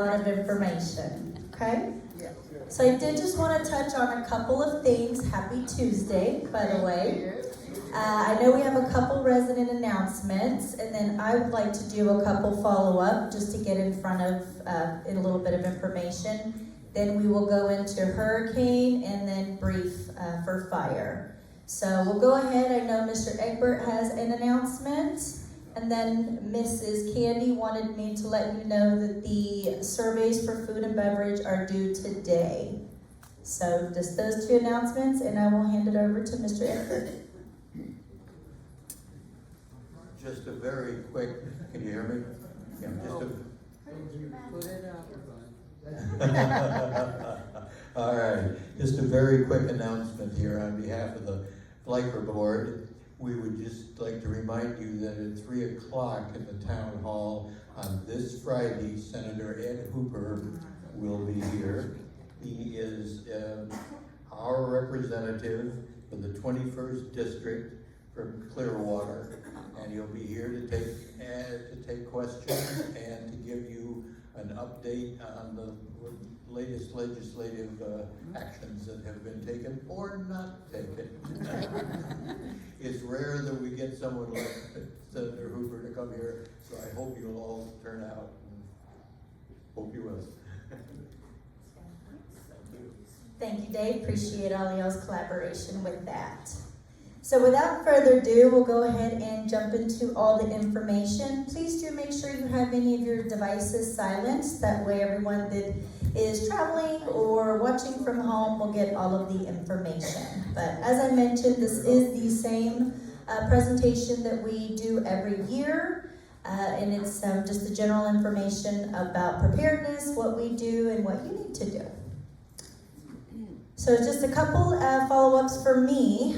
lot of information, okay? So I did just want to touch on a couple of things. Happy Tuesday, by the way. I know we have a couple resident announcements, and then I would like to do a couple follow-up just to get in front of a little bit of information. Then we will go into hurricane and then brief for fire. So we'll go ahead. I know Mr. Egbert has an announcement. And then Mrs. Candy wanted me to let you know that the surveys for food and beverage are due today. So just those two announcements, and I will hand it over to Mr. Egbert. Just a very quick, can you hear me? Yeah, Put it up. All right, just a very quick announcement here on behalf of the Flicker Board. We would just like to remind you that at 3 o'clock in the town hall on this Friday, Senator Ed Hooper will be here. He is our representative for the 21st District from Clearwater, and he'll be here to take questions and to give you an update on the latest legislative actions that have been taken or not taken. It's rare that we get someone like Senator Hooper to come here, so I hope you'll all turn out. Hope you will. Thank you, Dave. Appreciate all y'all's collaboration with that. So without further ado, we'll go ahead and jump into all the information. Please do make sure you have any of your devices silenced. That way everyone that is traveling or watching from home will get all of the information. But as I mentioned, this is the same presentation that we do every year. And it's just the general information about preparedness, what we do, and what you need to do. So just a couple follow-ups for me.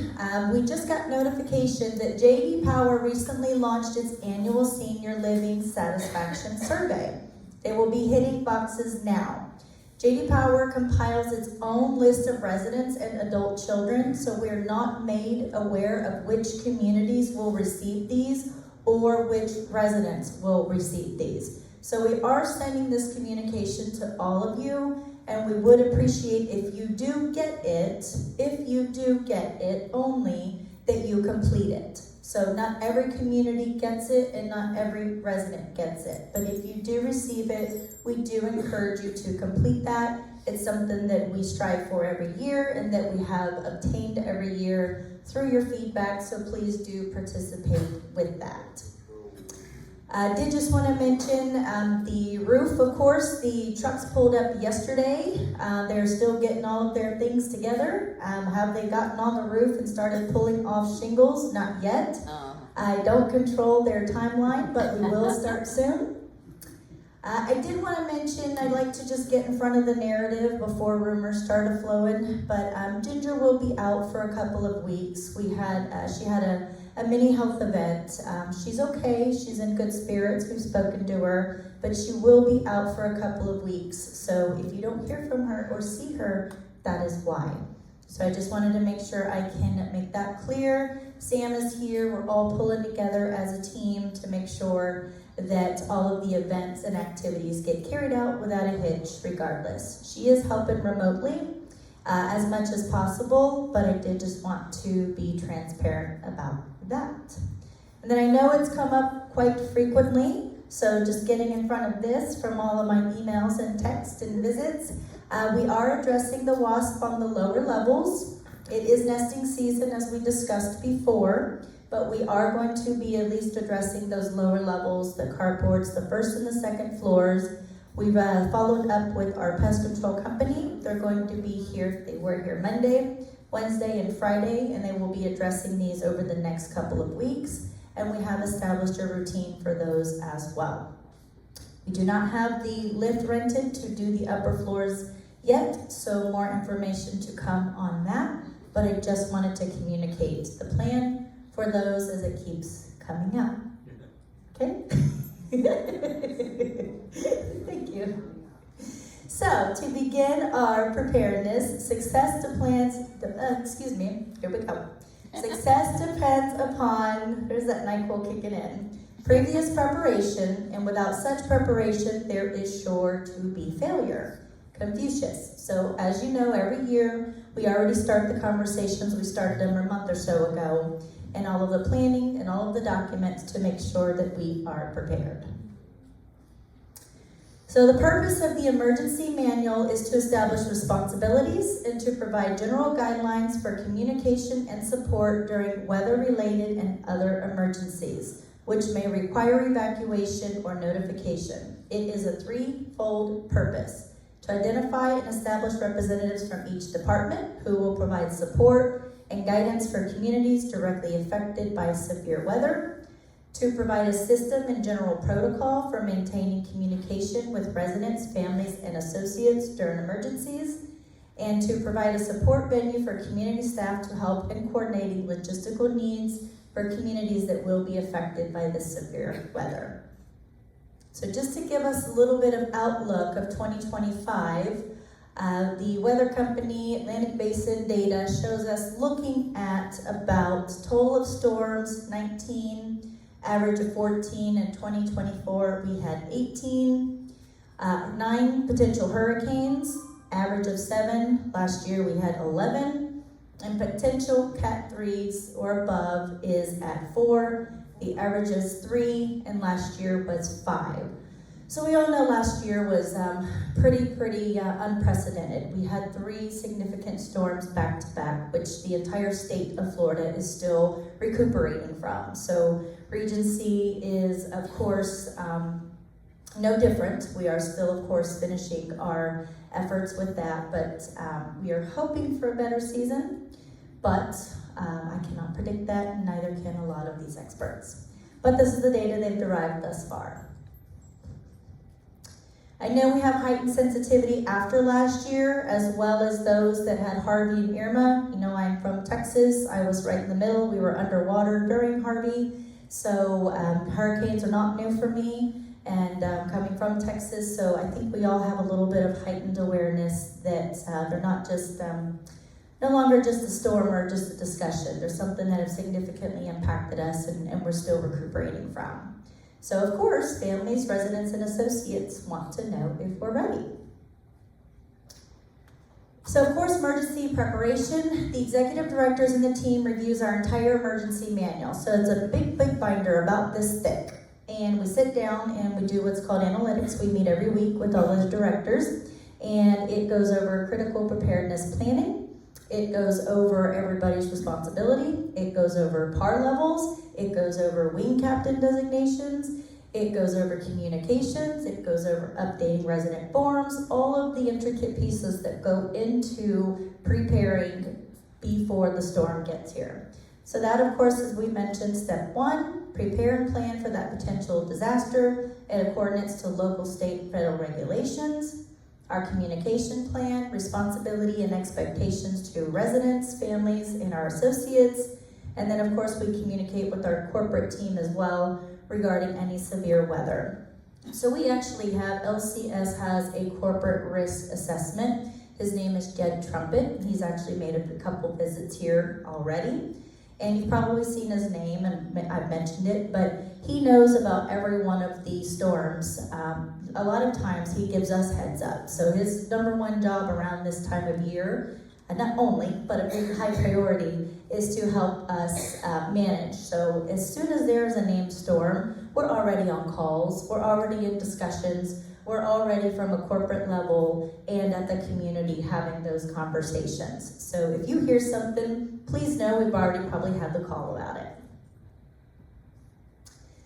We just got notification that J.D. Power recently launched its annual Senior Living Satisfaction Survey. They will be hitting boxes now. J.D. Power compiles its own list of residents and adult children, so we're not made aware of which communities will receive these or which residents will receive these. So we are sending this communication to all of you, and we would appreciate if you do get it, only that you complete it. So not every community gets it and not every resident gets it. But if you do receive it, we do encourage you to complete that. It's something that we strive for every year and that we have obtained every year through your feedback, so please do participate with that. I did just want to mention the roof, of course. The trucks pulled up yesterday. They're still getting all of their things together. Have they gotten on the roof and started pulling off shingles? Not yet. I don't control their timeline, but we will start soon. I did want to mention, I'd like to just get in front of the narrative before rumors started flowing, but Ginger will be out for a couple of weeks. She had a mini health event. She's okay, she's in good spirits, we've spoken to her, but she will be out for a couple of weeks. So if you don't hear from her or see her, that is why. So I just wanted to make sure I can make that clear. Sam is here, we're all pulling together as a team to make sure that all of the events and activities get carried out without a hitch regardless. She is helping remotely as much as possible, but I did just want to be transparent about that. And then I know it's come up quite frequently, so just getting in front of this from all of my emails and texts and visits, we are addressing the wasp on the lower levels. It is nesting season as we discussed before, but we are going to be at least addressing those lower levels, the carports, the first and the second floors. We've followed up with our pest control company. They're going to be here. They were here Monday, Wednesday, and Friday, and they will be addressing these over the next couple of weeks. And we have established a routine for those as well. We do not have the lift rented to do the upper floors yet, so more information to come on that. But I just wanted to communicate the plan for those as it keeps coming up. Okay? Thank you. So, to begin our preparedness, success depends upon, there's that NyQuil kicking in. previous preparation, and without such preparation, there is sure to be failure. Confucius. So as you know, every year, we already start the conversations. We started them a month or so ago, and all of the planning and all of the documents to make sure that we are prepared. So the purpose of the emergency manual is to establish responsibilities and to provide general guidelines for communication and support during weather-related and other emergencies, which may require evacuation or notification. It is a threefold purpose: to identify and establish representatives from each department who will provide support and guidance for communities directly affected by severe weather, to provide a system and general protocol for maintaining communication with residents, families, and associates during emergencies, and to provide a support venue for community staff to help in coordinating logistical needs for communities that will be affected by the severe weather. So just to give us a little bit of outlook of 2025, the weather company Atlantic Basin data shows us looking at about total of storms, 19, average of 14. In 2024, we had 18, 9 potential hurricanes, average of 7. Last year we had 11, and potential Cat 3s or above is at 4. The average is 3, and last year was 5. So we all know last year was pretty unprecedented. We had 3 significant storms back to back, which the entire state of Florida is still recuperating from. So Regency is, of course, no different. We are still, of course, finishing our efforts with that, but we are hoping for a better season, but I cannot predict that, and neither can a lot of these experts. But this is the data they've derived thus far. I know we have heightened sensitivity after last year, as well as those that had Harvey and Irma. You know, I'm from Texas. I was right in the middle. We were underwater during Harvey. So hurricanes are not new for me, and coming from Texas, so I think we all have a little bit of heightened awareness that they're not just, no longer just a storm or just a discussion. There's something that has significantly impacted us and we're still recuperating from. So of course, families, residents, and associates want to know if we're ready. So of course, emergency preparation, the executive directors and the team reviews our entire emergency manual. So it's a big binder about this thick. And we sit down and we do what's called analytics. We meet every week with all those directors, and it goes over critical preparedness planning. It goes over everybody's responsibility. It goes over PAR levels. It goes over wing captain designations. It goes over communications. It goes over updating resident forms, all of the intricate pieces that go into preparing before the storm gets here. So that, of course, as we mentioned, step 1, prepare and plan for that potential disaster in accordance to local, state, and federal regulations. Our communication plan, responsibility and expectations to residents, families, and our associates. And then, of course, we communicate with our corporate team as well regarding any severe weather. So we actually have, LCS has a corporate risk assessment. His name is Jed Trumpet. He's actually made a couple visits here already. And you've probably seen his name, and I've mentioned it, but he knows about every one of these storms. A lot of times he gives us heads up. So his number one job around this time of year, not only, but a big high priority, is to help us manage. So as soon as there's a named storm, we're already on calls, we're already in discussions, we're already from a corporate level and at the community having those conversations. So if you hear something, please know we've already probably had the call about it.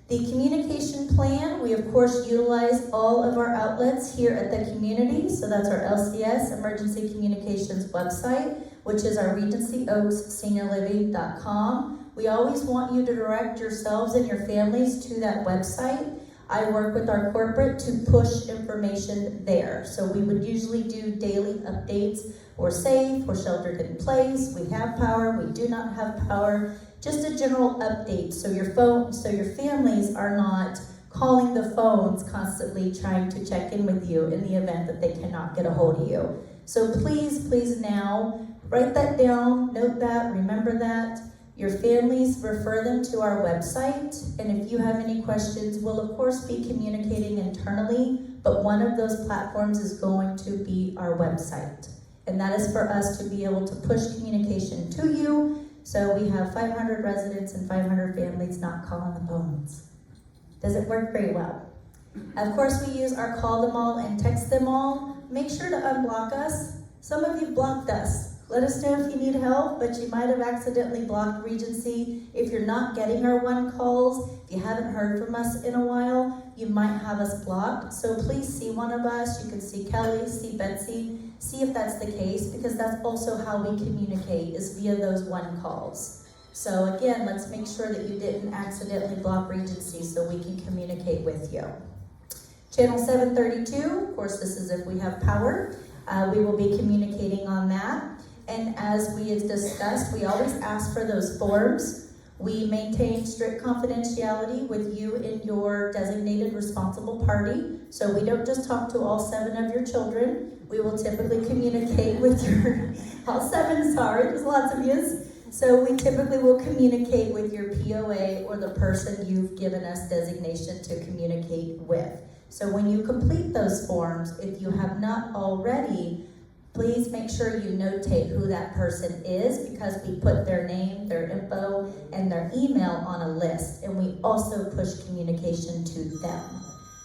The communication plan, we of course utilize all of our outlets here at the community. So that's our LCS Emergency Communications website, which is our RegencyOaksSeniorLiving.com. We always want you to direct yourselves and your families to that website. I work with our corporate to push information there. So we would usually do daily updates. We're safe, we're sheltered in place, we have power, we do not have power. Just a general update so your families are not calling the phones constantly trying to check in with you in the event that they cannot get a hold of you. So please now write that down, note that, remember that. Your families, refer them to our website, and if you have any questions, we'll of course be communicating internally, but one of those platforms is going to be our website. And that is for us to be able to push communication to you, so we have 500 residents and 500 families not calling the phones. Does it work very well? Of course, we use our call them all and text them all. Make sure to unblock us. Some of you blocked us. Let us know if you need help, but you might have accidentally blocked Regency. If you're not getting our one calls, if you haven't heard from us in a while, you might have us blocked. So please see one of us. You can see Kelly, see Betsy, see if that's the case, because that's also how we communicate, is via those one calls. So again, let's make sure that you didn't accidentally block Regency so we can communicate with you. Channel 732, of course, this is if we have power. We will be communicating on that. And as we have discussed, we always ask for those forms. We maintain strict confidentiality with you and your designated responsible party. So we don't just talk to all 7 of your children. We will typically communicate with your, all 7, sorry, there's lots of yous. So we typically will communicate with your POA or the person you've given us designation to communicate with. So when you complete those forms, if you have not already, please make sure you notate who that person is, because we put their name, their info, and their email on a list, and we also push communication to them.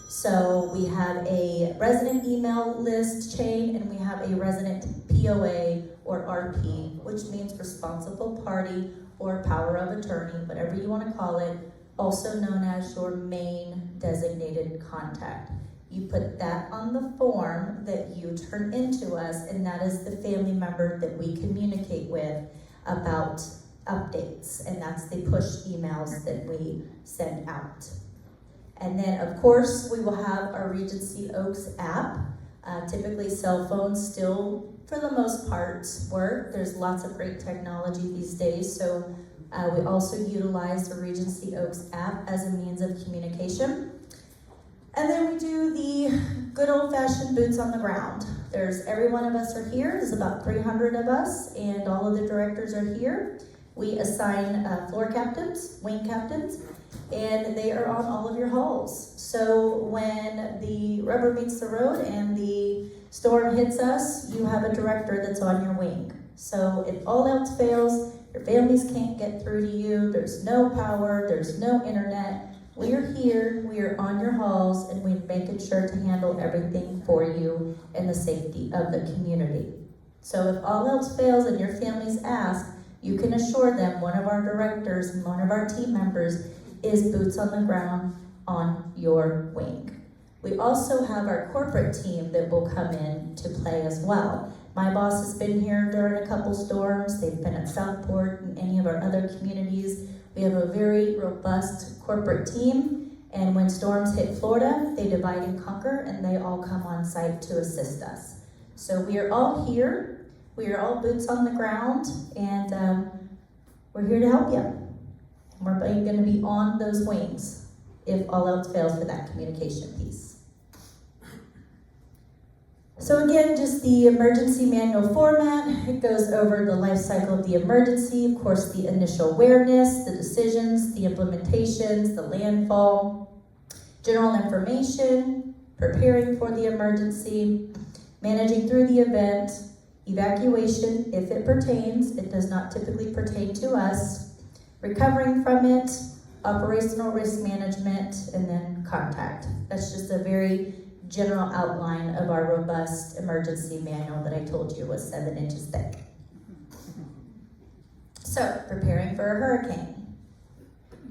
So we have a resident email list chain, and we have a resident POA or RP, which means responsible party or power of attorney, whatever you want to call it, also known as your main designated contact. You put that on the form that you turn into us, and that is the family member that we communicate with about updates, and that's the push emails that we send out. And then, of course, we will have our Regency Oaks app. Typically, cell phones still, for the most part, work. There's lots of great technology these days, so we also utilize the Regency Oaks app as a means of communication. And then we do the good old-fashioned boots on the ground. Every one of us are here. There's about 300 of us, and all of the directors are here. We assign floor captains, wing captains, and they are on all of your halls. So when the rubber meets the road and the storm hits us, you have a director that's on your wing. So if all else fails, your families can't get through to you, there's no power, there's no internet, we are here, we are on your halls, and we're making sure to handle everything for you and the safety of the community. So if all else fails and your families ask, you can assure them one of our directors and one of our team members is boots on the ground on your wing. We also have our corporate team that will come in to play as well. My boss has been here during a couple storms. They've been at Southport and any of our other communities. We have a very robust corporate team, and when storms hit Florida, they divide and conquer, and they all come on site to assist us. So we are all here. We are all boots on the ground, and we're here to help you. We're going to be on those wings if all else fails for that communication piece. So again, just the emergency manual format. It goes over the life cycle of the emergency, of course, the initial awareness, the decisions, the implementations, the landfall, general information, preparing for the emergency, managing through the event, evacuation if it pertains. It does not typically pertain to us. Recovering from it, operational risk management, and then contact. That's just a very general outline of our robust emergency manual that I told you was 7 inches thick. So, preparing for a hurricane.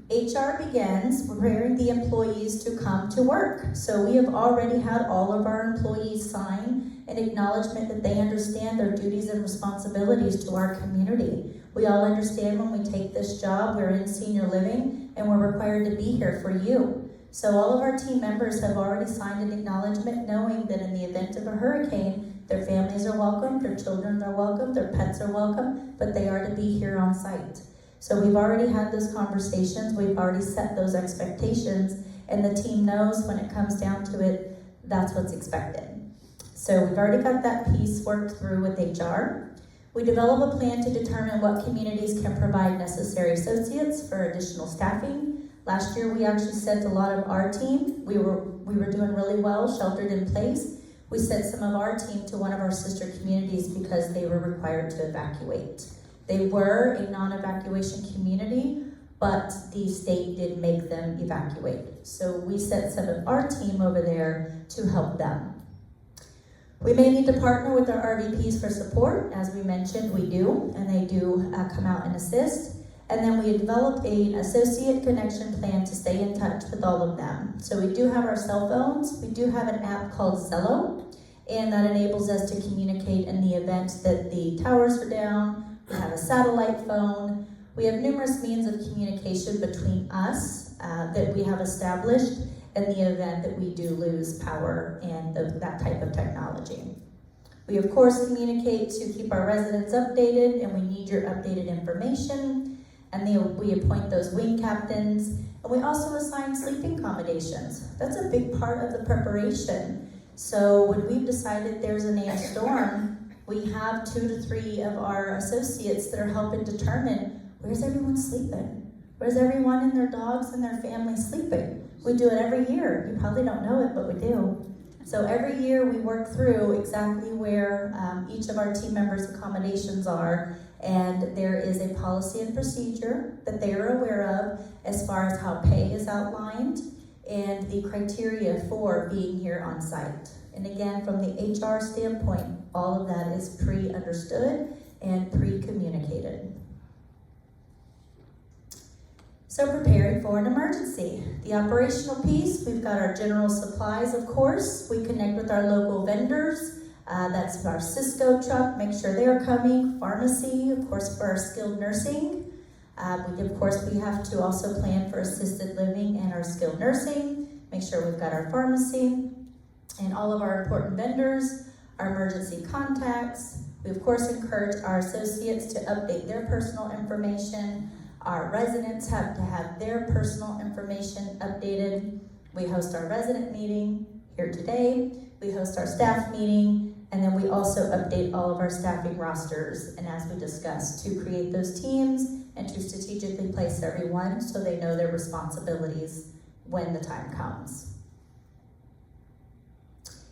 HR begins preparing the employees to come to work. So we have already had all of our employees sign an acknowledgement that they understand their duties and responsibilities to our community. We all understand when we take this job, we're in senior living, and we're required to be here for you. So all of our team members have already signed an acknowledgement knowing that in the event of a hurricane, their families are welcome, their children are welcome, their pets are welcome, but they are to be here on site. So we've already had those conversations, we've already set those expectations, and the team knows when it comes down to it, that's what's expected. So we've already got that piece worked through with HR. We develop a plan to determine what communities can provide necessary associates for additional staffing. Last year, we actually sent a lot of our team. We were doing really well, sheltered in place. We sent some of our team to one of our sister communities because they were required to evacuate. They were a non-evacuation community, but the state did make them evacuate. So we sent some of our team over there to help them. We may need to partner with our RVPs for support. As we mentioned, we do, and they do come out and assist. And then we develop an associate connection plan to stay in touch with all of them. So we do have our cell phones. We do have an app called Zello, and that enables us to communicate in the event that the towers are down. We have a satellite phone. We have numerous means of communication between us that we have established in the event that we do lose power and that type of technology. We of course communicate to keep our residents updated, and we need your updated information. And we appoint those wing captains, and we also assign sleeping accommodations. That's a big part of the preparation. So when we've decided there's a named storm, we have 2 to 3 of our associates that are helping determine where's everyone sleeping? Where's everyone and their dogs and their family sleeping? We do it every year. You probably don't know it, but we do. So every year we work through exactly where each of our team members' accommodations are, and there is a policy and procedure that they are aware of as far as how pay is outlined and the criteria for being here on site. And again, from the HR standpoint, all of that is pre-understood and pre-communicated. So preparing for an emergency. The operational piece, we've got our general supplies, of course. We connect with our local vendors. That's our Cisco truck, make sure they're coming. Pharmacy, of course, for our skilled nursing. We have to also plan for assisted living and our skilled nursing. Make sure we've got our pharmacy and all of our important vendors, our emergency contacts. We, of course, encourage our associates to update their personal information. Our residents have to have their personal information updated. We host our resident meeting here today. We host our staff meeting, and then we also update all of our staffing rosters, and as we discussed, to create those teams and to strategically place everyone so they know their responsibilities when the time comes.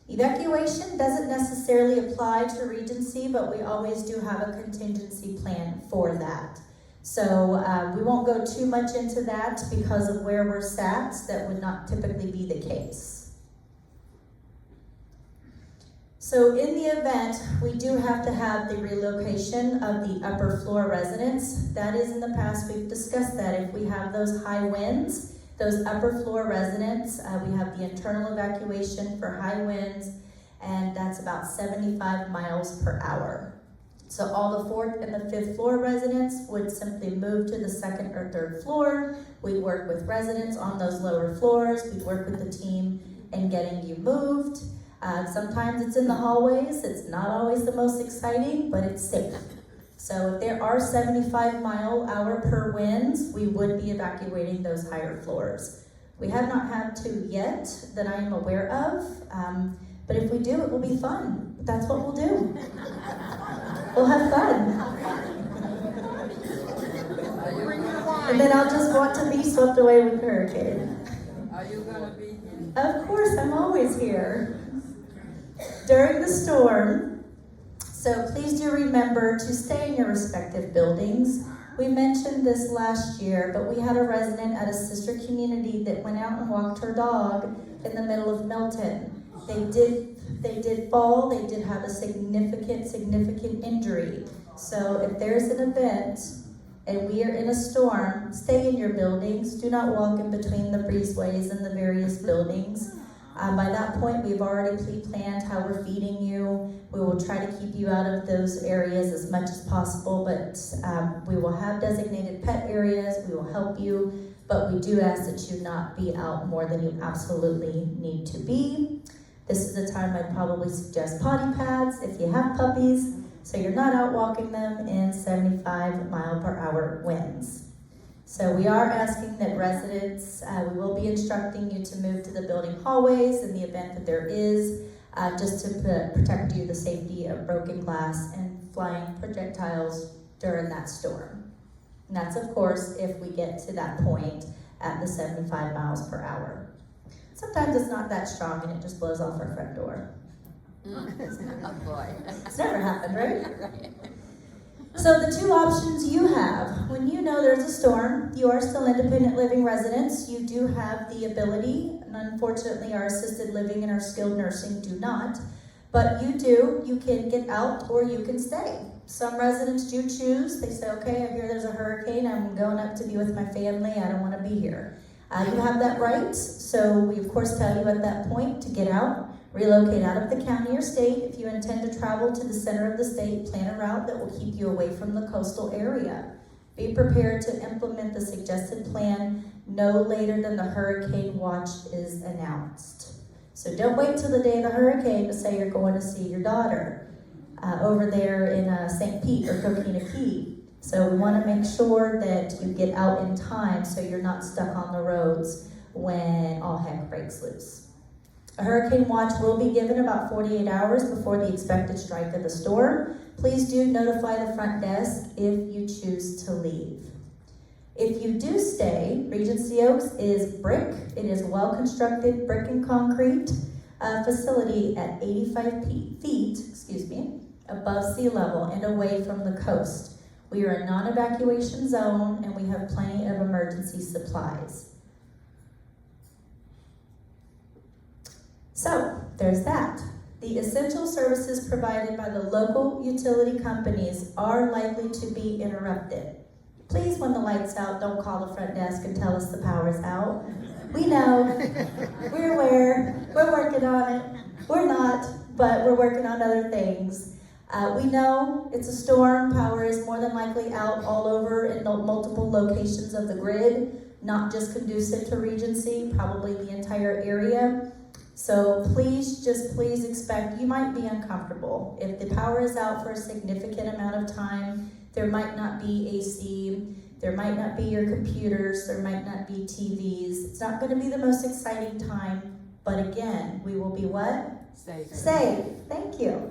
Evacuation doesn't necessarily apply to Regency, but we always do have a contingency plan for that. So we won't go too much into that because of where we're sat. That would not typically be the case. So in the event, we do have to have the relocation of the upper floor residents. That is, in the past, we've discussed that. If we have those high winds, those upper floor residents, we have the internal evacuation for high winds, and that's about 75 miles per hour. So all the 4th and the 5th floor residents would simply move to the 2nd or 3rd floor. We'd work with residents on those lower floors. We'd work with the team in getting you moved. Sometimes it's in the hallways. It's not always the most exciting, but it's safe. So if there are 75-mile-per winds, we would be evacuating those higher floors. We have not had to yet that I am aware of, but if we do, it will be fun. That's what we'll do. We'll have fun. And then I'll just want to be swept away with hurricane. Are you gonna be here? Of course, I'm always here. During the storm, so please do remember to stay in your respective buildings. We mentioned this last year, but we had a resident at a sister community that went out and walked her dog in the middle of Milton. They did fall, they did have a significant injury. So if there's an event and we are in a storm, stay in your buildings. Do not walk in between the breezeways and the various buildings. By that point, we've already pre-planned how we're feeding you. We will try to keep you out of those areas as much as possible, but we will have designated pet areas. We will help you, but we do ask that you not be out more than you absolutely need to be. This is the time I'd probably suggest potty pads if you have puppies, so you're not out walking them in 75-mile-per-hour winds. So we are asking that residents, we will be instructing you to move to the building hallways in the event that there is, just to protect you, the safety of broken glass and flying projectiles during that storm. And that's, of course, if we get to that point at the 75 miles per hour. Sometimes it's not that strong and it just blows off our front door. Oh, boy. It's never happened, right? So the two options you have, when you know there's a storm, you are still independent living residents, you do have the ability, and unfortunately our assisted living and our skilled nursing do not, but you can get out or you can stay. Some residents do choose, they say, okay, I hear there's a hurricane, I'm going up to be with my family, I don't want to be here. You have that right, so we of course tell you at that point to get out. Relocate out of the county or state. If you intend to travel to the center of the state, plan a route that will keep you away from the coastal area. Be prepared to implement the suggested plan no later than the hurricane watch is announced. So don't wait till the day of the hurricane to say you're going to see your daughter over there in St. Pete or Coquina Key. So we want to make sure that you get out in time so you're not stuck on the roads when all heck breaks loose. A hurricane watch will be given about 48 hours before the expected strike of the storm. Please do notify the front desk if you choose to leave. If you do stay, Regency Oaks is brick. It is a well-constructed brick and concrete facility at 85 feet above sea level and away from the coast. We are a non-evacuation zone and we have plenty of emergency supplies. So, there's that. The essential services provided by the local utility companies are likely to be interrupted. Please, when the light's out, don't call the front desk and tell us the power's out. We know, we're aware, we're working on it. We're not, but we're working on other things. We know it's a storm. Power is more than likely out all over in multiple locations of the grid, not just conducive to Regency, probably the entire area. So please expect, you might be uncomfortable. If the power is out for a significant amount of time, there might not be AC, there might not be your computers, there might not be TVs. It's not going to be the most exciting time, but again, we will be what? Safe. Safe. Thank you.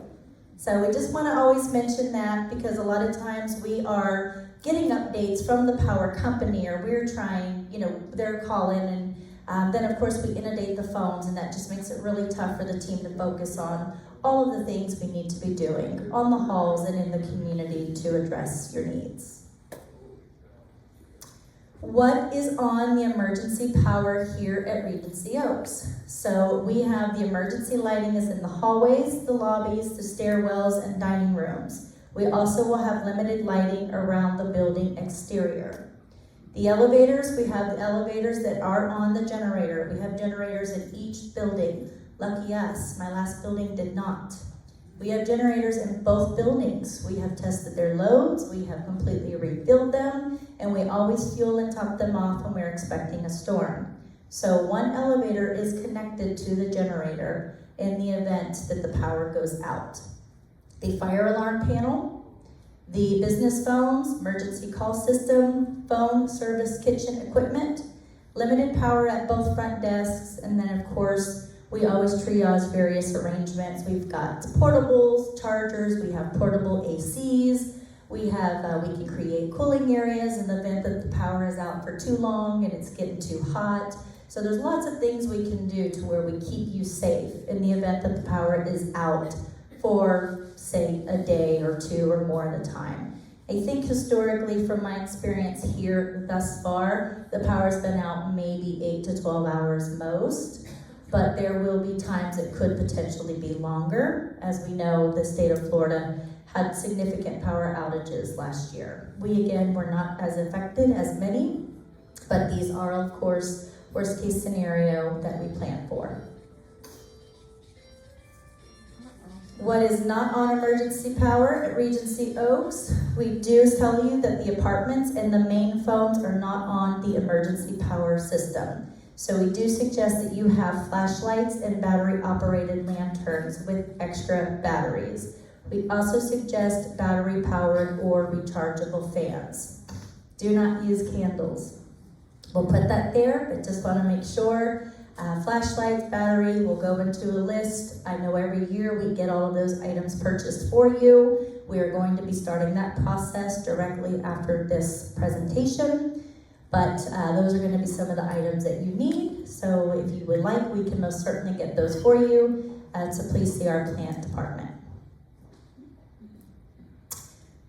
So we just want to always mention that because a lot of times we are getting updates from the power company or we're trying, they're calling and then of course we inundate the phones and that just makes it really tough for the team to focus on all of the things we need to be doing on the halls and in the community to address your needs. What is on the emergency power here at Regency Oaks? So we have the emergency lighting is in the hallways, the lobbies, the stairwells, and dining rooms. We also will have limited lighting around the building exterior. The elevators, we have the elevators that are on the generator. We have generators in each building. Lucky us, my last building did not. We have generators in both buildings. We have tested their loads, we have completely refilled them, and we always fuel and top them off when we're expecting a storm. So one elevator is connected to the generator in the event that the power goes out. The fire alarm panel, the business phones, emergency call system, phone service kitchen equipment, limited power at both front desks, and then of course, we always triage various arrangements. We've got portables, chargers, we have portable ACs, we can create cooling areas in the event that the power is out for too long and it's getting too hot. So there's lots of things we can do to where we keep you safe in the event that the power is out for, say, a day or two or more at a time. I think historically, from my experience here thus far, the power's been out maybe 8 to 12 hours most. But there will be times it could potentially be longer. As we know, the state of Florida had significant power outages last year. We, again, were not as affected as many, but these are, of course, worst case scenario that we plan for. What is not on emergency power at Regency Oaks? We do tell you that the apartments and the main phones are not on the emergency power system. So we do suggest that you have flashlights and battery-operated lanterns with extra batteries. We also suggest battery-powered or rechargeable fans. Do not use candles. We'll put that there, but just want to make sure Flashlights, battery, will go into a list. I know every year we get all of those items purchased for you. We are going to be starting that process directly after this presentation. But those are going to be some of the items that you need. So if you would like, we can most certainly get those for you. So please see our plant department.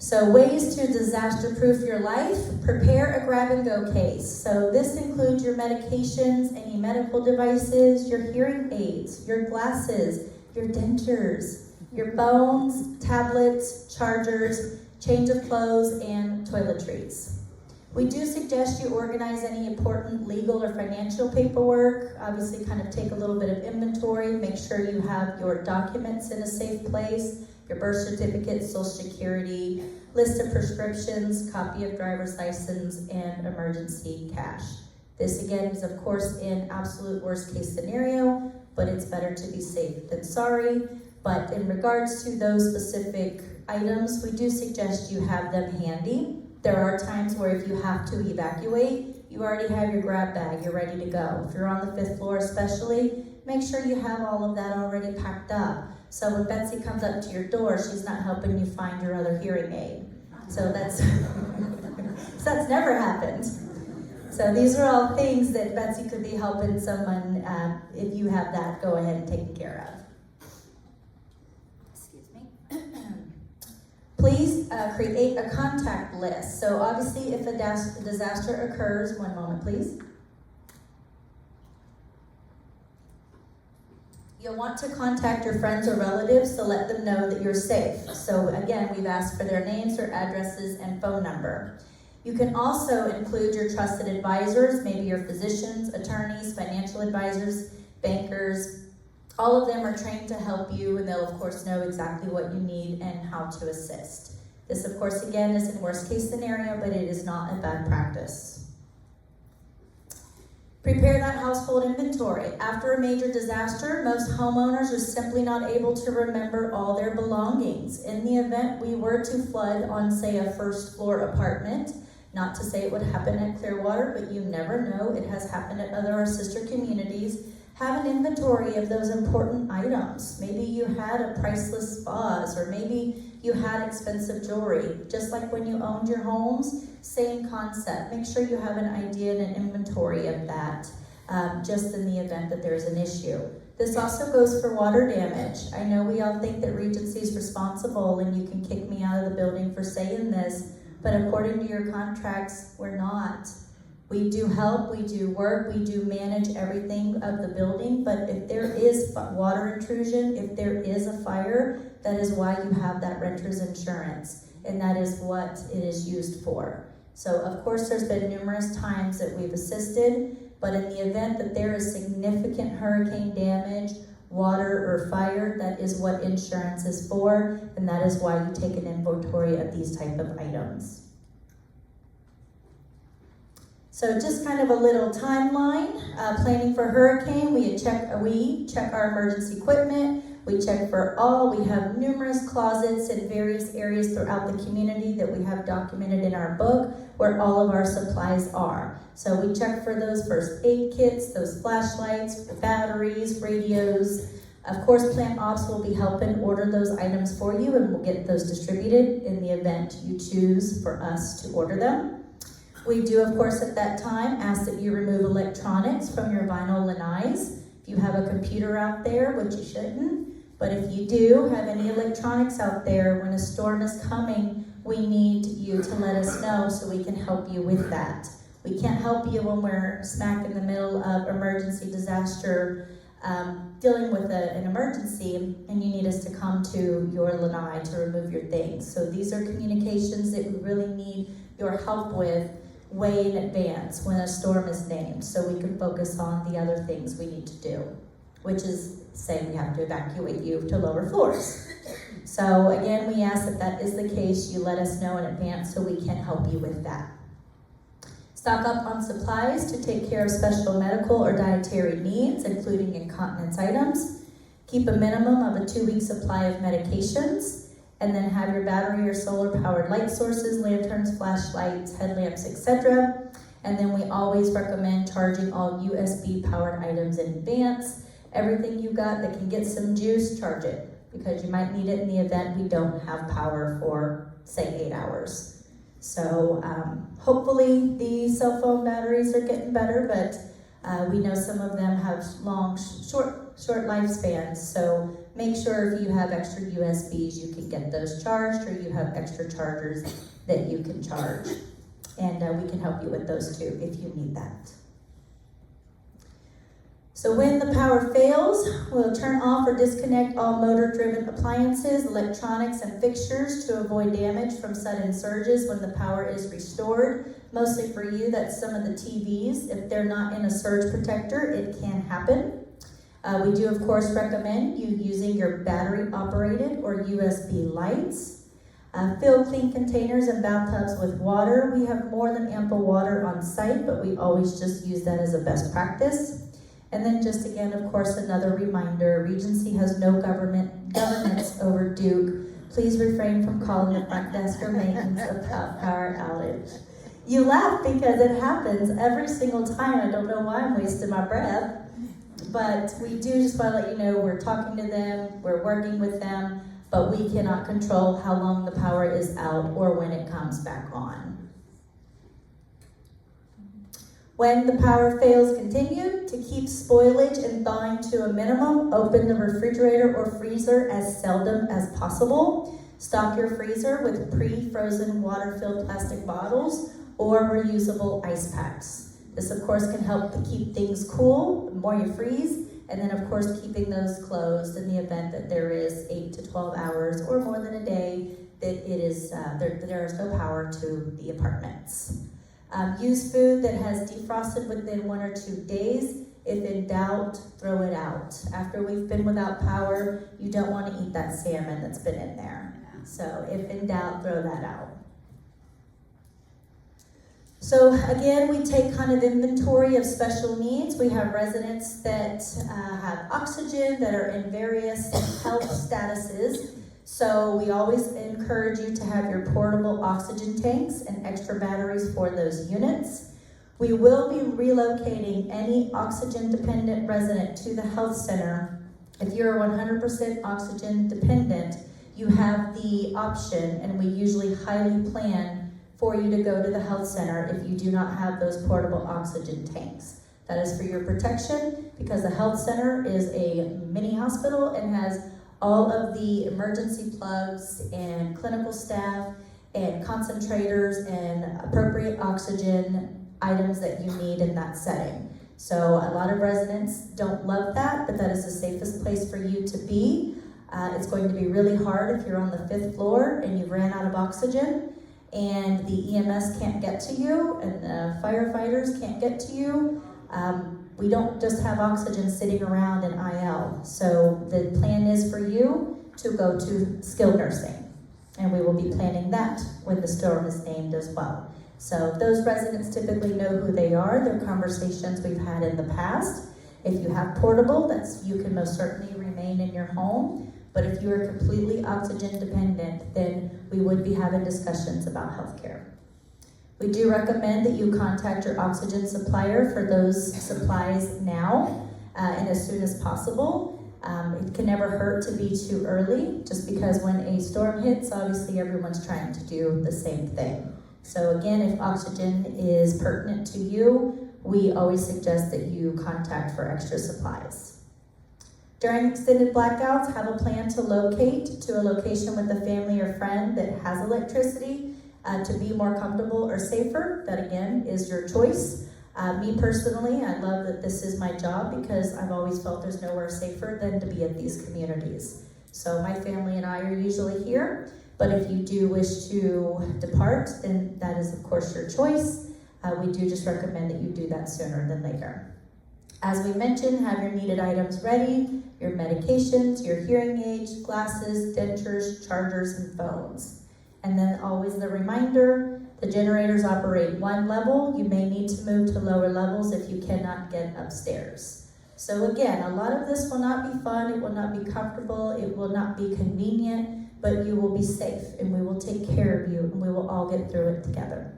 So ways to disaster-proof your life: prepare a grab-and-go case. So this includes your medications, any medical devices, your hearing aids, your glasses, your dentures, your phones, tablets, chargers, change of clothes, and toiletries. We do suggest you organize any important legal or financial paperwork. Obviously, kind of take a little bit of inventory, make sure you have your documents in a safe place, your birth certificate, social security, list of prescriptions, copy of driver's license, and emergency cash. This again is of course in absolute worst case scenario, but it's better to be safe than sorry. But in regards to those specific items, we do suggest you have them handy. There are times where if you have to evacuate, you already have your grab bag, you're ready to go. If you're on the 5th floor especially, make sure you have all of that already packed up. So when Betsy comes up to your door, she's not helping you find your other hearing aid. So that's never happened. So these are all things that Betsy could be helping someone, if you have that, go ahead and take care of. Excuse me. Please create a contact list. So obviously if a disaster occurs, one moment please. You'll want to contact your friends or relatives to let them know that you're safe. So again, we've asked for their names or addresses and phone number. You can also include your trusted advisors, maybe your physicians, attorneys, financial advisors, bankers. All of them are trained to help you, and they'll of course know exactly what you need and how to assist. This of course again is in worst case scenario, but it is not a bad practice. Prepare that household inventory. After a major disaster, most homeowners are simply not able to remember all their belongings. In the event we were to flood on, say, a first floor apartment, not to say it would happen at Clearwater, but you never know, it has happened at other sister communities, have an inventory of those important items. Maybe you had a priceless vase, or maybe you had expensive jewelry. Just like when you owned your homes, same concept. Make sure you have an idea and an inventory of that, just in the event that there's an issue. This also goes for water damage. I know we all think that Regency is responsible, and you can kick me out of the building for saying this, but according to your contracts, we're not. We do help, we do work, we do manage everything of the building, but if there is water intrusion, if there is a fire, that is why you have that renter's insurance, and that is what it is used for. So of course there's been numerous times that we've assisted, but in the event that there is significant hurricane damage, water or fire, that is what insurance is for, and that is why you take an inventory of these type of items. So just kind of a little timeline, planning for hurricane, we check our emergency equipment, we check for all, we have numerous closets in various areas throughout the community that we have documented in our book where all of our supplies are. So we check for those first aid kits, those flashlights, batteries, radios. Of course, plant ops will be helping order those items for you, and we'll get those distributed in the event you choose for us to order them. We do, of course, at that time, ask that you remove electronics from your vinyl lanais. If you have a computer out there, which you shouldn't, but if you do have any electronics out there, when a storm is coming, we need you to let us know so we can help you with that. We can't help you when we're smack in the middle of emergency disaster, dealing with an emergency, and you need us to come to your lanai to remove your things. So these are communications that we really need your help with way in advance when a storm is named, so we can focus on the other things we need to do, which is saying we have to evacuate you to lower floors. So again, we ask that that is the case, you let us know in advance so we can help you with that. Stock up on supplies to take care of special medical or dietary needs, including incontinence items. Keep a minimum of a 2-week supply of medications, and then have your battery or solar powered light sources, lanterns, flashlights, headlamps, etc. And then we always recommend charging all USB powered items in advance. Everything you got that can get some juice, charge it, because you might need it in the event we don't have power for, say, 8 hours. So hopefully the cell phone batteries are getting better, but we know some of them have short lifespans. So make sure if you have extra USBs, you can get those charged, or you have extra chargers that you can charge. And we can help you with those too if you need that. So when the power fails, we'll turn off or disconnect all motor-driven appliances, electronics, and fixtures to avoid damage from sudden surges when the power is restored. Mostly for you, that's some of the TVs. If they're not in a surge protector, it can happen. We do, of course, recommend you using your battery-operated or USB lights. Fill clean containers and bathtubs with water. We have more than ample water on site, but we always just use that as a best practice. And then just again, of course, another reminder, Regency has no governance over Duke. Please refrain from calling the front desk or maintenance about power outage. You laugh because it happens every single time. I don't know why I'm wasting my breath. But we do just want to let you know we're talking to them, we're working with them, but we cannot control how long the power is out or when it comes back on. When the power fails, continue to keep spoilage and thawing to a minimum. Open the refrigerator or freezer as seldom as possible. Stock your freezer with pre-frozen water-filled plastic bottles or reusable ice packs. This, of course, can help to keep things cool, the more you freeze, and then, of course, keeping those closed in the event that there is 8 to 12 hours or more than a day that it is there is no power to the apartments. Use food that has defrosted within 1 or 2 days. If in doubt, throw it out. After we've been without power, you don't want to eat that salmon that's been in there. So if in doubt, throw that out. So again, we take kind of inventory of special needs. We have residents that have oxygen, that are in various health statuses. So we always encourage you to have your portable oxygen tanks and extra batteries for those units. We will be relocating any oxygen-dependent resident to the health center. If you're 100% oxygen-dependent, you have the option, and we usually highly plan for you to go to the health center if you do not have those portable oxygen tanks. That is for your protection, because the health center is a mini hospital and has all of the emergency plugs and clinical staff and concentrators and appropriate oxygen items that you need in that setting. So a lot of residents don't love that, but that is the safest place for you to be. It's going to be really hard if you're on the 5th floor and you've ran out of oxygen and the EMS can't get to you and the firefighters can't get to you. We don't just have oxygen sitting around in IL. So the plan is for you to go to skilled nursing. And we will be planning that when the storm is named as well. So those residents typically know who they are. They're conversations we've had in the past. If you have portable, you can most certainly remain in your home. But if you are completely oxygen dependent, then we would be having discussions about healthcare. We do recommend that you contact your oxygen supplier for those supplies now and as soon as possible. It can never hurt to be too early, just because when a storm hits, obviously everyone's trying to do the same thing. So again, if oxygen is pertinent to you, we always suggest that you contact for extra supplies. During extended blackouts, have a plan to locate to a location with a family or friend that has electricity to be more comfortable or safer. That again is your choice. Me personally, I love that this is my job because I've always felt there's nowhere safer than to be at these communities. So my family and I are usually here, but if you do wish to depart, then that is of course your choice. We do just recommend that you do that sooner than later. As we mentioned, have your needed items ready, your medications, your hearing aids, glasses, dentures, chargers, and phones. And then always the reminder, the generators operate one level. You may need to move to lower levels if you cannot get upstairs. So again, a lot of this will not be fun, it will not be comfortable, it will not be convenient, but you will be safe and we will take care of you and we will all get through it together.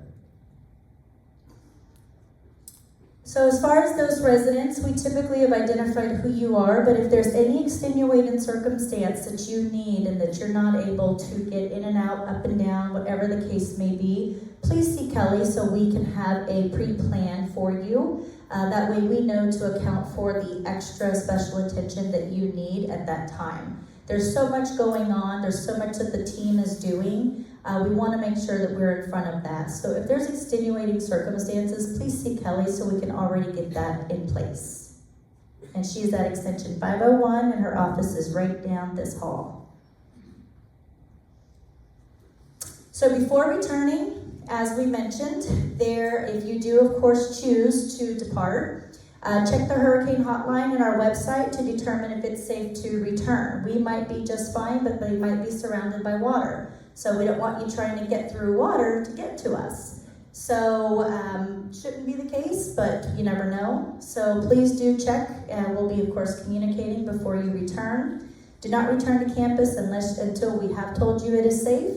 So as far as those residents, we typically have identified who you are, but if there's any extenuating circumstance that you need and that you're not able to get in and out, up and down, whatever the case may be, please see Kelly so we can have a pre-plan for you. That way we know to account for the extra special attention that you need at that time. There's so much going on, there's so much that the team is doing. We want to make sure that we're in front of that. So if there's extenuating circumstances, please see Kelly so we can already get that in place. And she's at extension 501 and her office is right down this hall. So before returning, as we mentioned, if you do of course choose to depart, check the hurricane hotline and our website to determine if it's safe to return. We might be just fine, but they might be surrounded by water. So we don't want you trying to get through water to get to us. So shouldn't be the case, but you never know. So please do check, and we'll be of course communicating before you return. Do not return to campus until we have told you it is safe.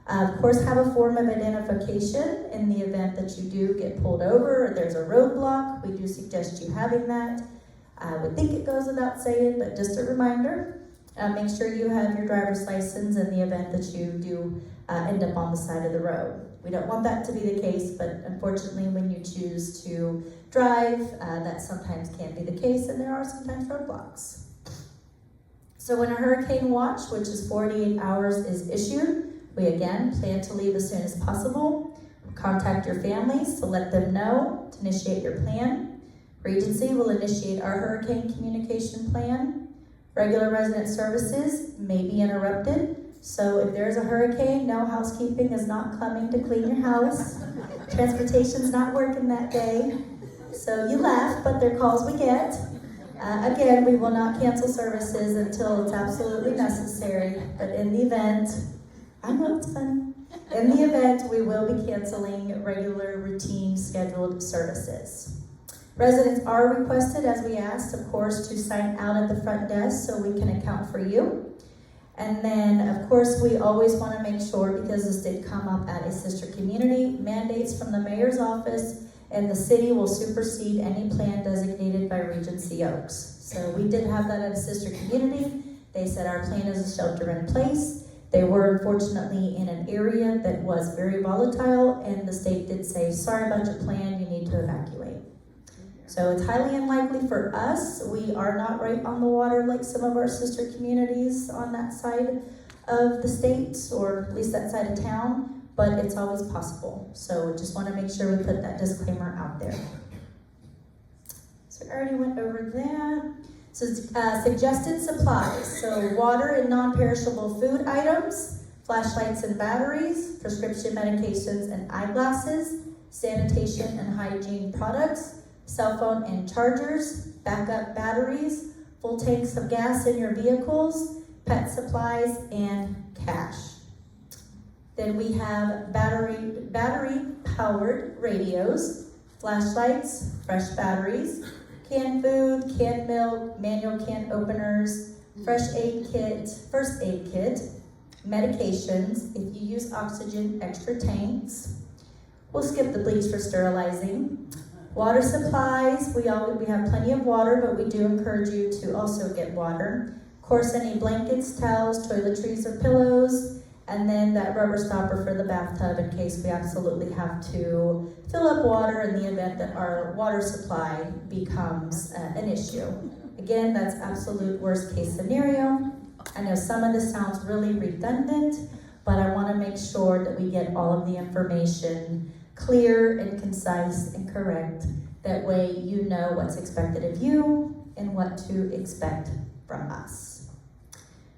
Of course, have a form of identification in the event that you do get pulled over or there's a roadblock. We do suggest you having that. I would think it goes without saying, but just a reminder. Make sure you have your driver's license in the event that you do end up on the side of the road. We don't want that to be the case, but unfortunately when you choose to drive, that sometimes can't be the case, and there are sometimes roadblocks. So when a hurricane watch, which is 48 hours, is issued, we again plan to leave as soon as possible. Contact your families to let them know to initiate your plan. Regency will initiate our hurricane communication plan. Regular resident services may be interrupted. So if there's a hurricane, no housekeeping is not coming to clean your house. Transportation's not working that day. So you laugh, but they're calls we get. Again, we will not cancel services until it's absolutely necessary. But in the event, I know it's fun. In the event, we will be canceling regular, routine, scheduled services. Residents are requested, as we asked, of course, to sign out at the front desk so we can account for you. And then, of course, we always want to make sure, because this did come up at a sister community, mandates from the mayor's office and the city will supersede any plan designated by Regency Oaks. So we did have that at a sister community. They said our plan is a shelter in place. They were unfortunately in an area that was very volatile, and the state did say, sorry about your plan, you need to evacuate. So it's highly unlikely for us. We are not right on the water like some of our sister communities on that side of the state, or at least that side of town, but it's always possible. So just want to make sure we put that disclaimer out there. So I already went over that. So suggested supplies, so water and non-perishable food items, flashlights and batteries, prescription medications and eyeglasses, sanitation and hygiene products, cell phone and chargers, backup batteries, full tanks of gas in your vehicles, pet supplies, and cash. Then we have battery-powered radios, flashlights, fresh batteries, canned food, canned milk, manual can openers, first aid kit, medications, if you use oxygen, extra tanks. We'll skip the bleach for sterilizing. Water supplies, we have plenty of water, but we do encourage you to also get water. Of course, any blankets, towels, toiletries, or pillows, and then that rubber stopper for the bathtub in case we absolutely have to fill up water in the event that our water supply becomes an issue. Again, that's absolute worst case scenario. I know some of this sounds really redundant, but I want to make sure that we get all of the information clear and concise and correct. That way you know what's expected of you and what to expect from us.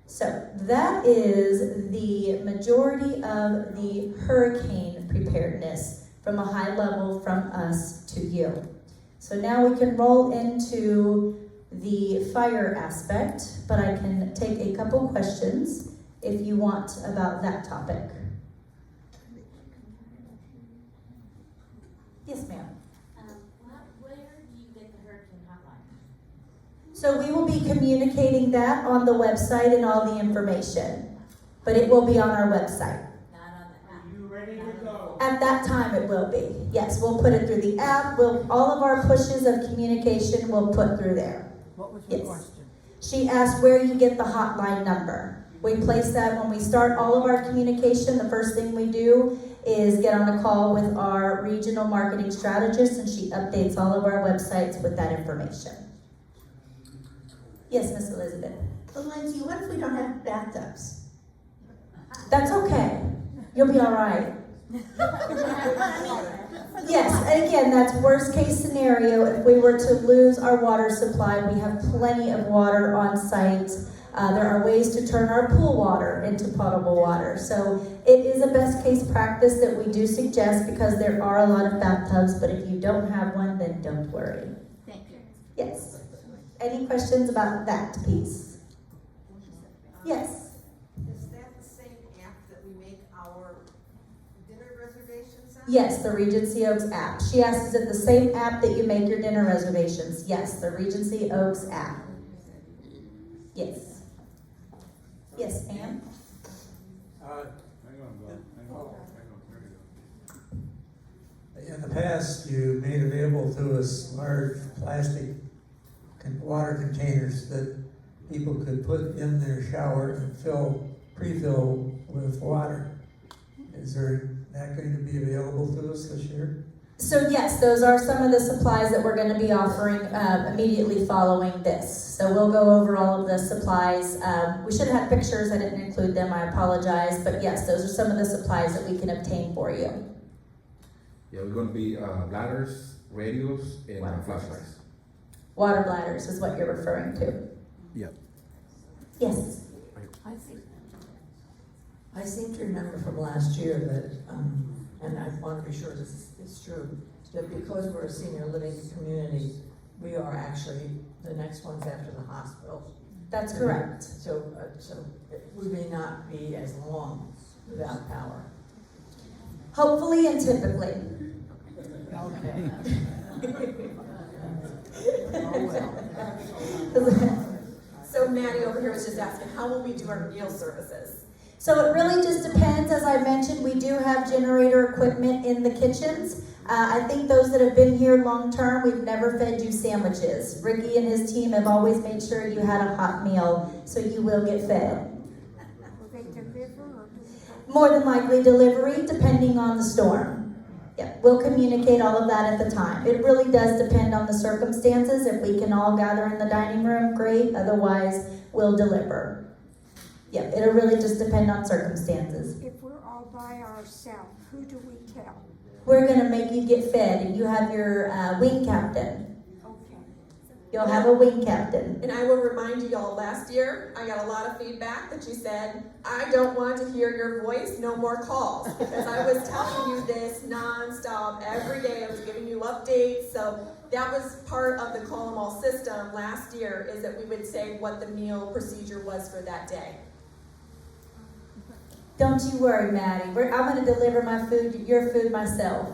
So that is the majority of the hurricane preparedness from a high level from us to you. So now we can roll into the fire aspect, but I can take a couple questions if you want about that topic. Yes, ma'am. Where do you get the hurricane hotline? So we will be communicating that on the website and all the information, but it will be on our website. Not on the app. Are you ready to go. At that time, it will be. Yes, we'll put it through the app. All of our pushes of communication we'll put through there. What was your Yes. question? She asked where you get the hotline number. We place that when we start all of our communication. The first thing we do is get on a call with our regional marketing strategist, and she updates all of our websites with that information. Yes, Miss Elizabeth. But Lindsay, what if we don't have bathtubs? That's okay. You'll be all right. Yes, and again, that's worst case scenario. If we were to lose our water supply, we have plenty of water on site. There are ways to turn our pool water into potable water. So it is a best case practice that we do suggest because there are a lot of bathtubs, but if you don't have one, then don't worry. Thank you. Yes. Any questions about that piece? Yes. Is that the same app that we make our dinner reservations on? Yes, the Regency Oaks app. She asked, is it the same app that you make your dinner reservations? Yes, the Regency Oaks app. Yes. Yes, Pam? In the past, you made available to us large plastic water containers that people could put in their shower and pre-fill with water. Is that going to be available to us this year? So yes, those are some of the supplies that we're going to be offering immediately following this. So we'll go over all of the supplies. We should have had pictures. I didn't include them. I apologize. But yes, those are some of the supplies that we can obtain for you. Yeah, we're gonna be ladders, radios, and Wow. flashlights. Water bladders is what you're referring to. Yep. Yes. I seem to remember from last year that, and I want to be sure this is true, that because we're a senior living community, we are actually the next ones after the hospital. That's correct. So we may not be as long without power. Hopefully and typically. Okay. So Maddie over here was just asking, how will we do our meal services? So it really just depends. As I mentioned, we do have generator equipment in the kitchens. I think those that have been here long term, we've never fed you sandwiches. Ricky and his team have always made sure you had a hot meal, so you will get fed. More than likely delivery, depending on the storm. Yeah, we'll communicate all of that at the time. It really does depend on the circumstances. If we can all gather in the dining room, great. Otherwise, we'll deliver. Yeah, it'll really just depend on circumstances. If we're all by ourselves, who do we tell? We're gonna make you get fed, and you have your wing captain. Okay. You'll have a wing captain. And I will remind you all, last year, I got a lot of feedback that you said, I don't want to hear your voice, no more calls. Because I was telling you this nonstop, every day I was giving you updates. So that was part of the Call 'em All system last year, is that we would say what the meal procedure was for that day. Don't you worry, Maddie. I'm gonna deliver your food myself.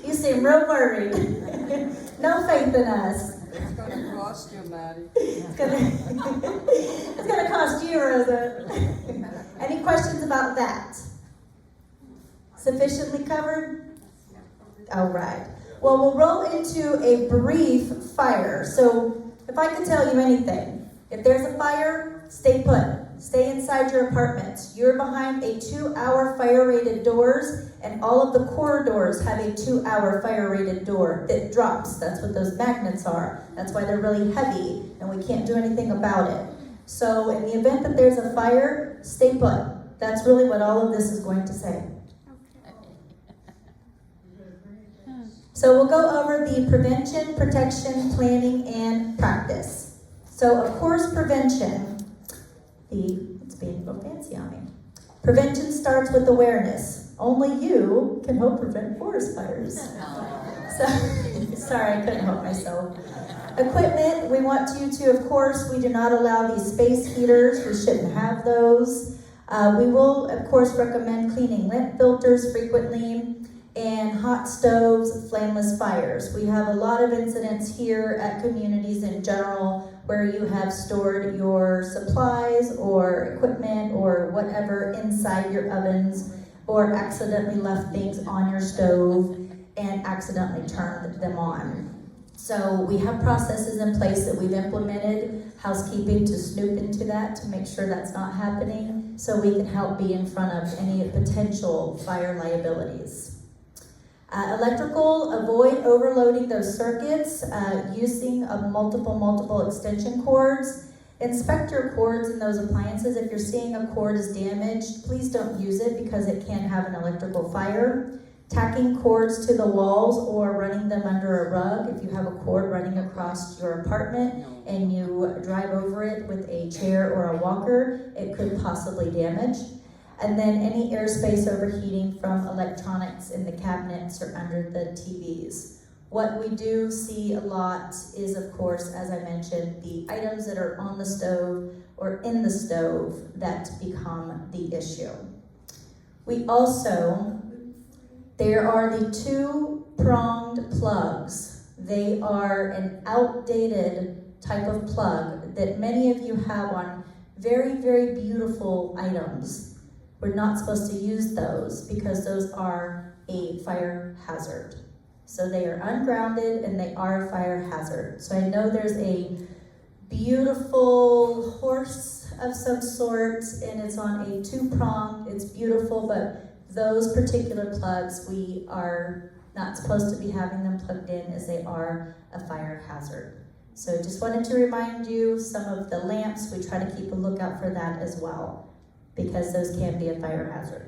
You seem real worried. No faith in us. It's going to cost you, Maddie. It's gonna cost you, Rosa. Any questions about that? Sufficiently covered? All right. Well, we'll roll into a brief fire. So if I could tell you anything, if there's a fire, stay put. Stay inside your apartments. You're behind a 2-hour fire-rated doors, and all of the corridors have a 2-hour fire-rated door that drops. That's what those magnets are. That's why they're really heavy, and we can't do anything about it. So in the event that there's a fire, stay put. That's really what all of this is going to say. So we'll go over the prevention, protection, planning, and practice. So of course, prevention. It's being a little fancy on me. Prevention starts with awareness. Only you can help prevent forest fires. So, sorry, I couldn't help myself. Equipment, we want you to, of course, we do not allow these space heaters. We shouldn't have those. We will, of course, recommend cleaning lint filters frequently and hot stoves, flameless fires. We have a lot of incidents here at communities in general where you have stored your supplies or equipment or whatever inside your ovens, or accidentally left things on your stove and accidentally turned them on. So we have processes in place that we've implemented, housekeeping to snoop into that to make sure that's not happening, so we can help be in front of any potential fire liabilities. Electrical, avoid overloading those circuits using multiple extension cords. Inspect your cords in those appliances. If you're seeing a cord is damaged, please don't use it because it can have an electrical fire. Tacking cords to the walls or running them under a rug. If you have a cord running across your apartment and you drive over it with a chair or a walker, it could possibly damage. And then any airspace overheating from electronics in the cabinets or under the TVs. What we do see a lot is, of course, as I mentioned, the items that are on the stove or in the stove that become the issue. We also, there are the two-pronged plugs. They are an outdated type of plug that many of you have on very, very beautiful items. We're not supposed to use those because those are a fire hazard. So they are ungrounded and they are a fire hazard. So I know there's a beautiful horse of some sort and it's on a two-prong, it's beautiful, but those particular plugs, we are not supposed to be having them plugged in as they are a fire hazard. So just wanted to remind you, some of the lamps, we try to keep a lookout for that as well, because those can be a fire hazard.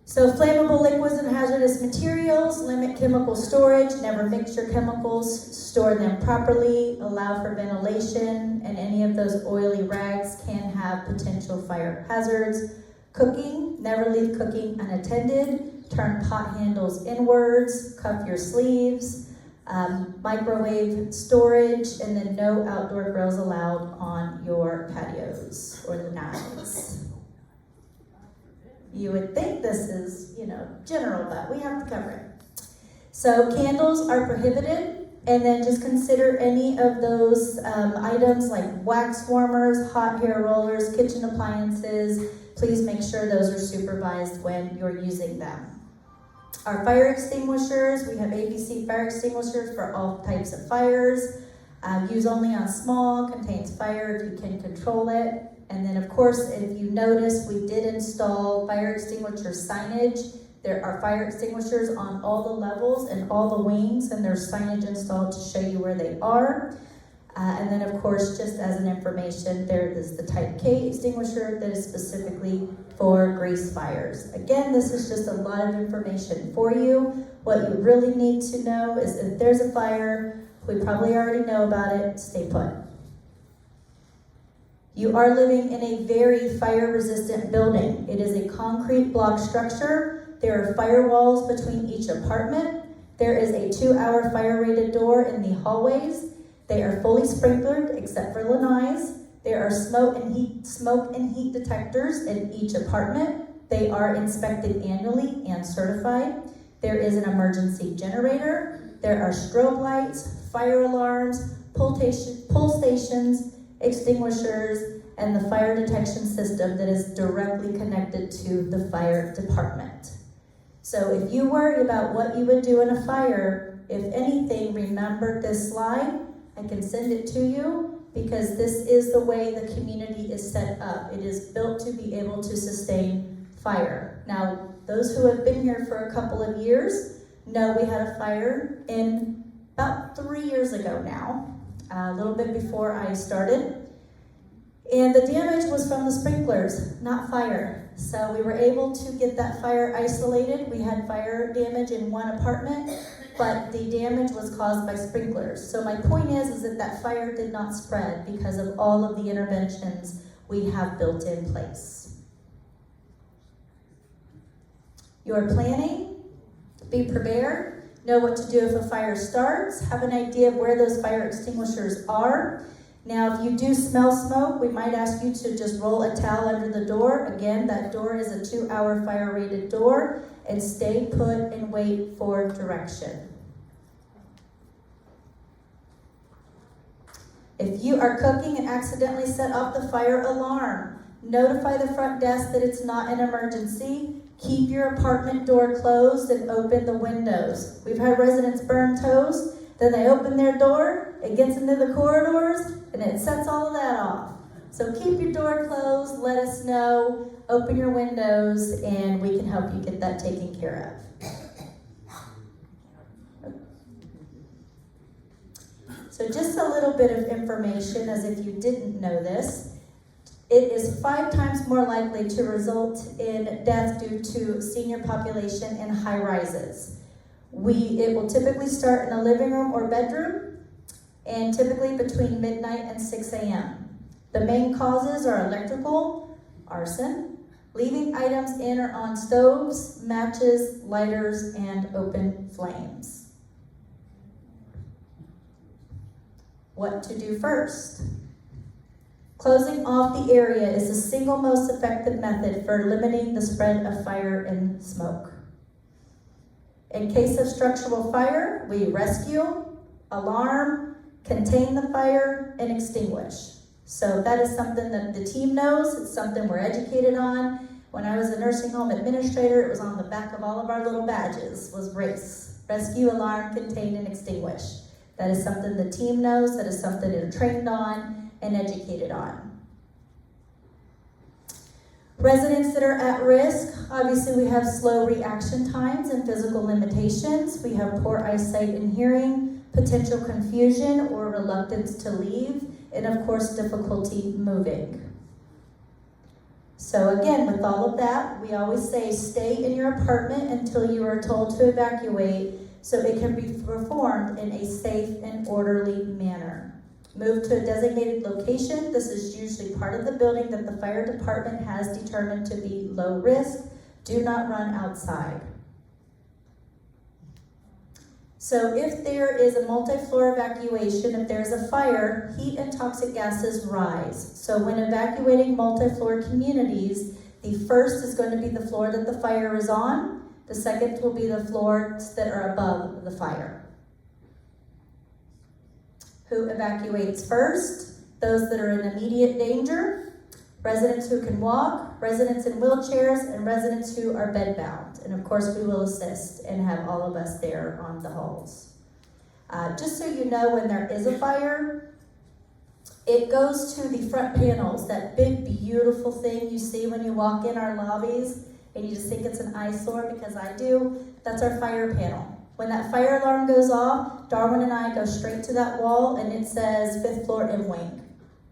So flammable liquids and hazardous materials, limit chemical storage, never mix your chemicals, store them properly, allow for ventilation, and any of those oily rags can have potential fire hazards. Cooking, never leave cooking unattended, turn pot handles inwards, cuff your sleeves, microwave storage, and then no outdoor grills allowed on your patios or the knives. You would think this is, general, but we have to cover it. So candles are prohibited, and then just consider any of those items like wax warmers, hot hair rollers, kitchen appliances. Please make sure those are supervised when you're using them. Our fire extinguishers, we have ABC fire extinguishers for all types of fires. Use only on small, contains fire if you can control it. And then of course, if you notice, we did install fire extinguisher signage. There are fire extinguishers on all the levels and all the wings, and there's signage installed to show you where they are. And then of course, just as an information, there is the Type K extinguisher that is specifically for grease fires. Again, this is just a lot of information for you. What you really need to know is if there's a fire, we probably already know about it, stay put. You are living in a very fire-resistant building. It is a concrete block structure. There are firewalls between each apartment. There is a 2-hour fire-rated door in the hallways. They are fully sprinklered except for lanais. There are smoke and heat detectors in each apartment. They are inspected annually and certified. There is an emergency generator. There are strobe lights, fire alarms, pull stations, extinguishers, and the fire detection system that is directly connected to the fire department. So if you worry about what you would do in a fire, if anything, remember this slide. I can send it to you because this is the way the community is set up. It is built to be able to sustain fire. Now, those who have been here for a couple of years know we had a fire in about 3 years ago now, a little bit before I started. And the damage was from the sprinklers, not fire. So we were able to get that fire isolated. We had fire damage in one apartment, but the damage was caused by sprinklers. So my point is that fire did not spread because of all of the interventions we have built in place. Your planning, be prepared, know what to do if a fire starts, have an idea of where those fire extinguishers are. Now, if you do smell smoke, we might ask you to just roll a towel under the door. Again, that door is a 2-hour fire-rated door, and stay put and wait for direction. If you are cooking and accidentally set off the fire alarm, notify the front desk that it's not an emergency. Keep your apartment door closed and open the windows. We've had residents burn toast, then they open their door, it gets into the corridors, and it sets all of that off. So keep your door closed, let us know, open your windows, and we can help you get that taken care of. So just a little bit of information as if you didn't know this. It is 5 times more likely to result in death due to senior population in high rises. It will typically start in a living room or bedroom, and typically between midnight and 6 a.m. The main causes are electrical, arson, leaving items in or on stoves, matches, lighters, and open flames. What to do first? Closing off the area is the single most effective method for limiting the spread of fire and smoke. In case of structural fire, we rescue, alarm, contain the fire, and extinguish. So that is something that the team knows. It's something we're educated on. When I was a nursing home administrator, it was on the back of all of our little badges, was RACE. Rescue, alarm, contain, and extinguish. That is something the team knows. That is something they're trained on and educated on. Residents that are at risk, obviously we have slow reaction times and physical limitations. We have poor eyesight and hearing, potential confusion or reluctance to leave, and of course difficulty moving. So again, with all of that, we always say stay in your apartment until you are told to evacuate so it can be performed in a safe and orderly manner. Move to a designated location. This is usually part of the building that the fire department has determined to be low risk. Do not run outside. So if there is a multi-floor evacuation, if there's a fire, heat and toxic gases rise. So when evacuating multi-floor communities, the first is going to be the floor that the fire is on. The second will be the floors that are above the fire. Who evacuates first? Those that are in immediate danger, residents who can walk, residents in wheelchairs, and residents who are bedbound. And of course, we will assist and have all of us there on the halls. Just so you know, when there is a fire, it goes to the front panels, that big, beautiful thing you see when you walk in our lobbies, and you just think it's an eyesore, because I do. That's our fire panel. When that fire alarm goes off, Darwin and I go straight to that wall, and it says 5th floor M wing.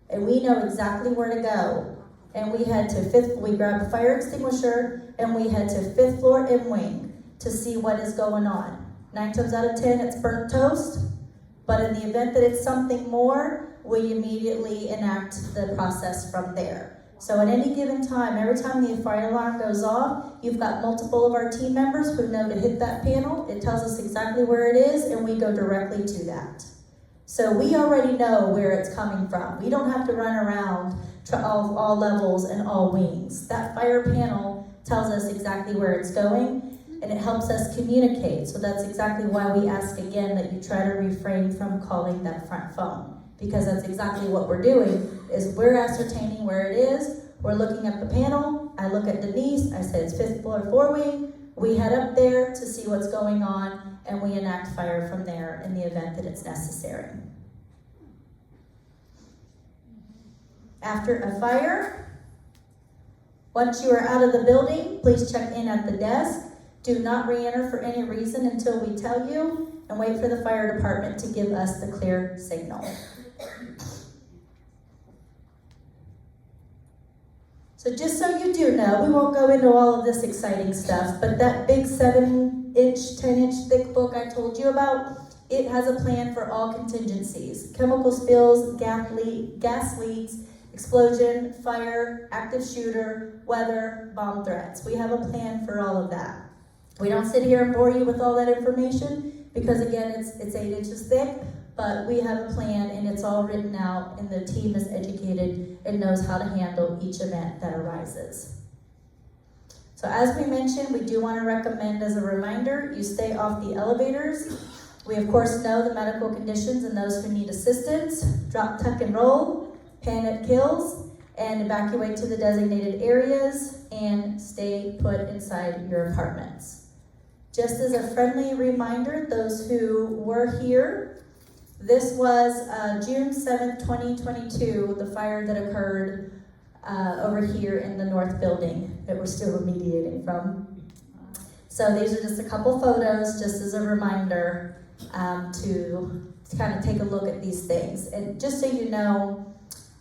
And we know exactly where to go. And we head to we grab a fire extinguisher, and we head to 5th floor M wing to see what is going on. 9 times out of 10, it's burnt toast. But in the event that it's something more, we immediately enact the process from there. So at any given time, every time the fire alarm goes off, you've got multiple of our team members who know to hit that panel. It tells us exactly where it is, and we go directly to that. So we already know where it's coming from. We don't have to run around to all levels and all wings. That fire panel tells us exactly where it's going, and it helps us communicate. So that's exactly why we ask again that you try to refrain from calling that front phone. Because that's exactly what we're doing, is we're ascertaining where it is, we're looking at the panel, I look at Denise, I say it's 5th floor 4 wing, we head up there to see what's going on, and we enact fire from there in the event that it's necessary. After a fire, once you are out of the building, please check in at the desk. Do not re-enter for any reason until we tell you, and wait for the fire department to give us the clear signal. So just so you do know, we won't go into all of this exciting stuff, but that big 7-inch, 10-inch thick book I told you about, it has a plan for all contingencies. Chemical spills, gas leaks, explosion, fire, active shooter, weather, bomb threats. We have a plan for all of that. We don't sit here and bore you with all that information, because again, it's 8 inches thick, but we have a plan and it's all written out, and the team is educated and knows how to handle each event that arises. So as we mentioned, we do want to recommend as a reminder, you stay off the elevators. We of course know the medical conditions and those who need assistance. Drop, tuck, and roll, panic kills, and evacuate to the designated areas and stay put inside your apartments. Just as a friendly reminder, those who were here, this was June 7th, 2022, the fire that occurred over here in the north building that we're still remediating from. So these are just a couple photos, just as a reminder to kind of take a look at these things. And just so you know,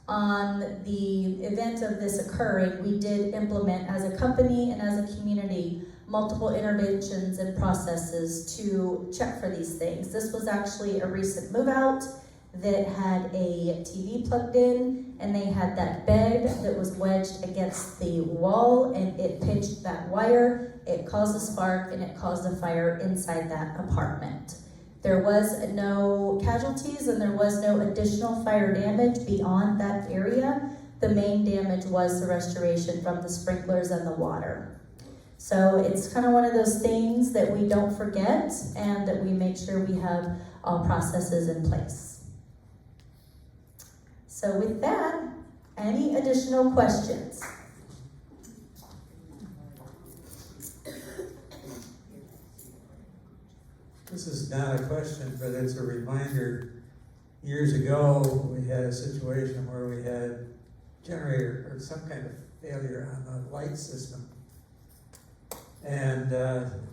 on the event of this occurring, we did implement as a company and as a community multiple interventions and processes to check for these things. This was actually a recent move out that had a TV plugged in, and they had that bed that was wedged against the wall, and it pinched that wire. It caused a spark, and it caused a fire inside that apartment. There was no casualties, and there was no additional fire damage beyond that area. The main damage was the restoration from the sprinklers and the water. So it's kind of one of those things that we don't forget, and that we make sure we have all processes in place. So with that, any additional questions? This is not a question, but it's a reminder. Years ago, we had a situation where we had generator or some kind of failure on the light system. And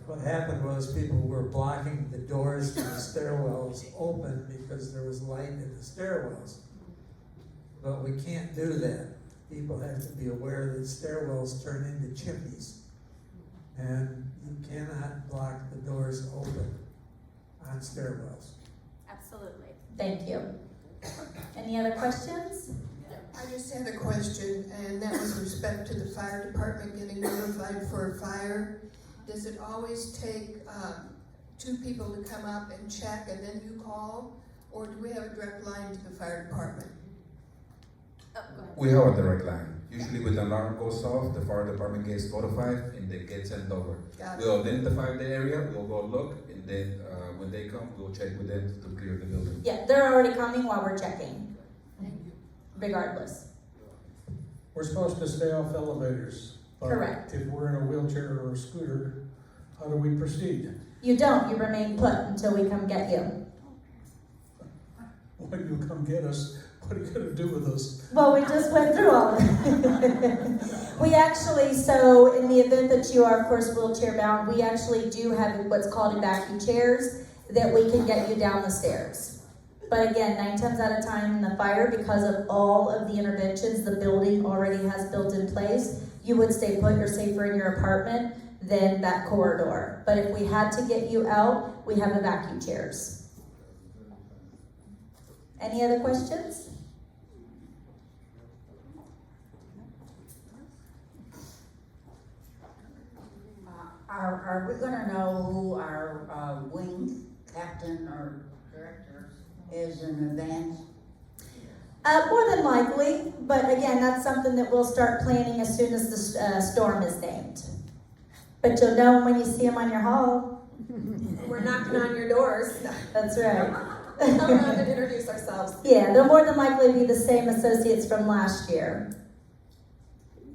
what happened was people were blocking the doors to the stairwells open because there was light in the stairwells. But we can't do that. People have to be aware that stairwells turn into chimneys. And you cannot block the doors open on stairwells. Absolutely. Thank you. Any other questions? I just had a question, and that was with respect to the fire department getting notified for a fire. Does it always take two people to come up and check and then you call? Or do we have a direct line to the fire department? Oh, go ahead. We have a direct line. Usually when the alarm goes off, the fire department gets notified and they get sent over. Got it. We'll identify the area, we'll go look, and then when they come, we'll check with them to clear the building. Yeah, they're already coming while we're checking, regardless. We're supposed to stay off elevators. But Correct. if we're in a wheelchair or a scooter, how do we proceed? You don't, you remain put until we come get you. When you come get us, what are you gonna do with us? Well, we just went through all of it. We actually, so in the event that you are, of course, wheelchair bound, we actually do have what's called evacuee chairs that we can get you down the stairs. But again, 9 times out of time in the fire, because of all of the interventions the building already has built in place, you would stay put, you're safer in your apartment than that corridor. But if we had to get you out, we have evacuee chairs. Any other questions? Are we gonna know who our wing captain or director is in advance? More than likely, but again, that's something that we'll start planning as soon as the storm is named. But you'll know when you see them on your hall. We're knocking on your doors. That's right. Come around and introduce ourselves. Yeah, they'll more than likely be the same associates from last year.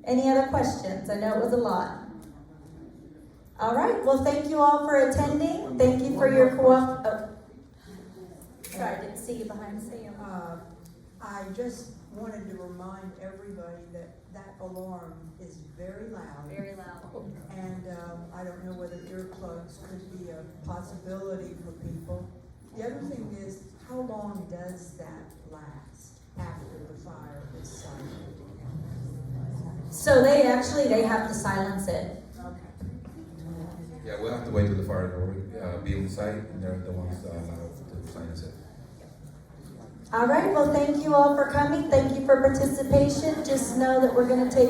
Any other questions? I know it was a lot. All right, well, thank you all for attending. Thank you for your Sorry, I didn't see you behind the scene. I just wanted to remind everybody that that alarm is very loud. Very loud. And I don't know whether earplugs could be a possibility for people. The other thing is, how long does that last after the fire is silent? So they have to silence it. Yeah, we'll have to wait till the fire be on site, and they're the ones to silence it. All right, well, thank you all for coming. Thank you for participation. Just know that we're going to take